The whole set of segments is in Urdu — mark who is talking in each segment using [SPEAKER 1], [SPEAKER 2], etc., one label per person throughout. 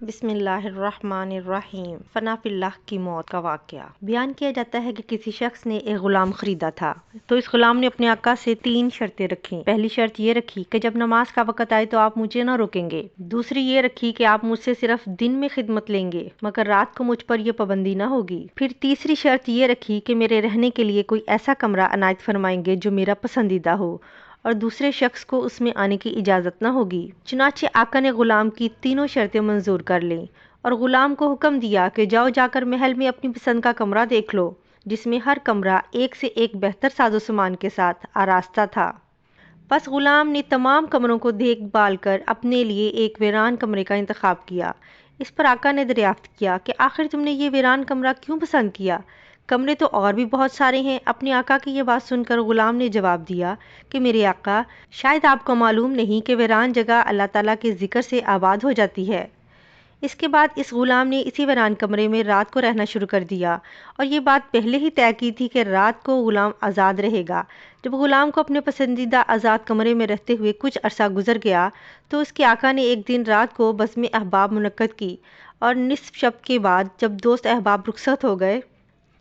[SPEAKER 1] بسم اللہ الرحمن الرحیم۔ فنا فی اللہ کی موت کا واقعہ بیان کیا جاتا ہے کہ کسی شخص نے ایک غلام خریدا تھا تو اس غلام نے اپنے آقا سے 3 شرطیں رکھی۔ پہلی شرط یہ رکھی کہ جب نماز کا وقت آئے تو آپ مجھے نہ روکیں گے۔ دوسری یہ رکھی کہ آپ مجھ سے صرف دن میں خدمت لیں گے مگر رات کو مجھ پر یہ پابندی نہ ہوگی۔ پھر تیسری شرط یہ رکھی کہ میرے رہنے کے لیے کوئی ایسا کمرہ عنایت فرمائیں گے جو میرا پسندیدہ ہو اور دوسرے شخص کو اس میں آنے کی اجازت نہ ہوگی۔ چنانچہ آقا نے غلام کی تینوں شرطیں منظور کر لیں اور غلام کو حکم دیا کہ جاؤ جا کر محل میں اپنی پسند کا کمرہ دیکھ لو، جس میں ہر کمرہ ایک سے ایک بہتر ساز و سامان کے ساتھ آراستہ تھا۔ بس غلام نے تمام کمروں کو دیکھ بھال کر اپنے لیے ایک ویران کمرے کا انتخاب کیا۔ اس پر آقا نے دریافت کیا کہ آخر تم نے یہ ویران کمرہ کیوں پسند کیا؟ کمرے تو اور بھی بہت سارے ہیں۔ اپنے آقا کی یہ بات سن کر غلام نے جواب دیا کہ میرے آقا، شاید آپ کو معلوم نہیں کہ ویران جگہ اللہ تعالیٰ کے ذکر سے آباد ہو جاتی ہے۔ اس کے بعد اس غلام نے اسی ویران کمرے میں رات کو رہنا شروع کر دیا اور یہ بات پہلے ہی طے کی تھی کہ رات کو غلام آزاد رہے گا۔ جب غلام کو اپنے پسندیدہ آزاد کمرے میں رہتے ہوئے کچھ عرصہ گزر گیا تو اس کے آقا نے ایک دن رات کو بزم احباب منعقد کی اور نصف شب کے بعد جب دوست احباب رخصت ہو گئے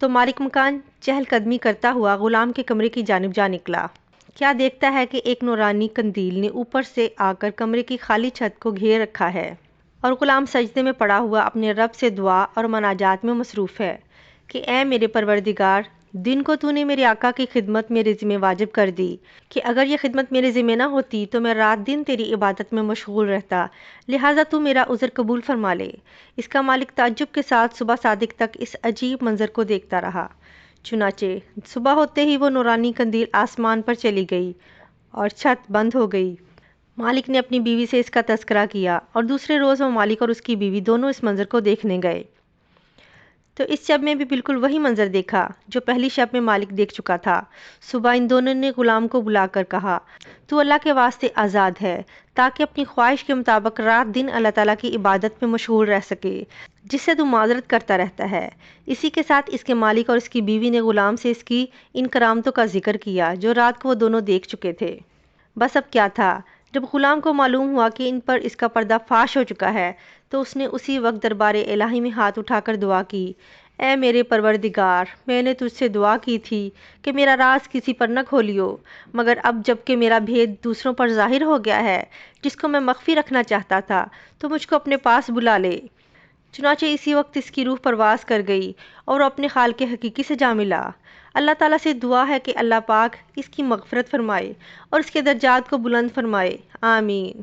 [SPEAKER 1] تو مالک مکان چہل قدمی کرتا ہوا غلام کے کمرے کی جانب جا نکلا۔ کیا دیکھتا ہے کہ ایک نورانی قندیل نے اوپر سے آ کر کمرے کی خالی چھت کو گھیر رکھا ہے اور غلام سجدے میں پڑا ہوا اپنے رب سے دعا اور مناجات میں مصروف ہے کہ اے میرے پروردگار، دن کو تو نے میرے آقا کی خدمت میرے ذمہ واجب کر دی کہ اگر یہ خدمت میرے ذمہ نہ ہوتی تو میں رات دن تیری عبادت میں مشغول رہتا، لہٰذا تو میرا عذر قبول فرما لے۔ اس کا مالک تعجب کے ساتھ صبح صادق تک اس عجیب منظر کو دیکھتا رہا۔ چنانچہ صبح ہوتے ہی وہ نورانی قندیل آسمان پر چلی گئی اور چھت بند ہو گئی۔ مالک نے اپنی بیوی سے اس کا تذکرہ کیا اور دوسرے روز وہ مالک اور اس کی بیوی دونوں اس منظر کو دیکھنے گئے تو اس شب میں بھی بالکل وہی منظر دیکھا جو پہلی شب میں مالک دیکھ چکا تھا۔ صبح ان دونوں نے غلام کو بلا کر کہا، تو اللہ کے واسطے آزاد ہے تاکہ اپنی خواہش کے مطابق رات دن اللہ تعالیٰ کی عبادت میں مشغول رہ سکے جس سے تو معذرت کرتا رہتا ہے۔ اسی کے ساتھ اس کے مالک اور اس کی بیوی نے غلام سے اس کی ان کرامتوں کا ذکر کیا جو رات کو وہ دونوں دیکھ چکے تھے۔ بس اب کیا تھا، جب غلام کو معلوم ہوا کہ ان پر اس کا پردہ فاش ہو چکا ہے تو اس نے اسی وقت دربار الہی میں ہاتھ اٹھا کر دعا کی، اے میرے پروردگار، میں نے تجھ سے دعا کی تھی کہ میرا راز کسی پر نہ کھولیو، مگر اب جب کہ میرا بھید دوسروں پر ظاہر ہو گیا ہے جس کو میں مخفی رکھنا چاہتا تھا تو مجھ کو اپنے پاس بلا لے۔ چنانچہ اسی وقت اس کی روح پرواز کر گئی اور وہ اپنے خالق حقیقی سے جا ملا۔ اللہ تعالیٰ سے دعا ہے کہ اللہ پاک اس کی مغفرت فرمائے اور اس کے درجات کو بلند فرمائے، آمین۔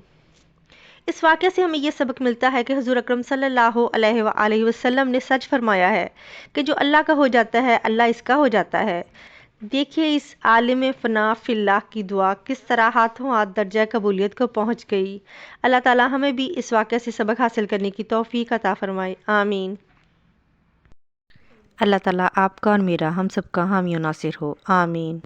[SPEAKER 1] اس واقعے سے ہمیں یہ سبق ملتا ہے کہ حضور اکرم صلی اللہ علیہ وآلہ وسلم نے سچ فرمایا ہے کہ جو اللہ کا ہو جاتا ہے اللہ اس کا ہو جاتا ہے۔ دیکھیے اس عالم فنا فی اللہ کی دعا کس طرح ہاتھوں ہاتھ درجہ قبولیت کو پہنچ گئی۔ اللہ تعالیٰ ہمیں بھی اس واقعے سے سبق حاصل کرنے کی توفیق عطا فرمائے، آمین۔ اللہ تعالیٰ آپ کا اور میرا ہم سب کا حامی و ناصر ہو، آمین۔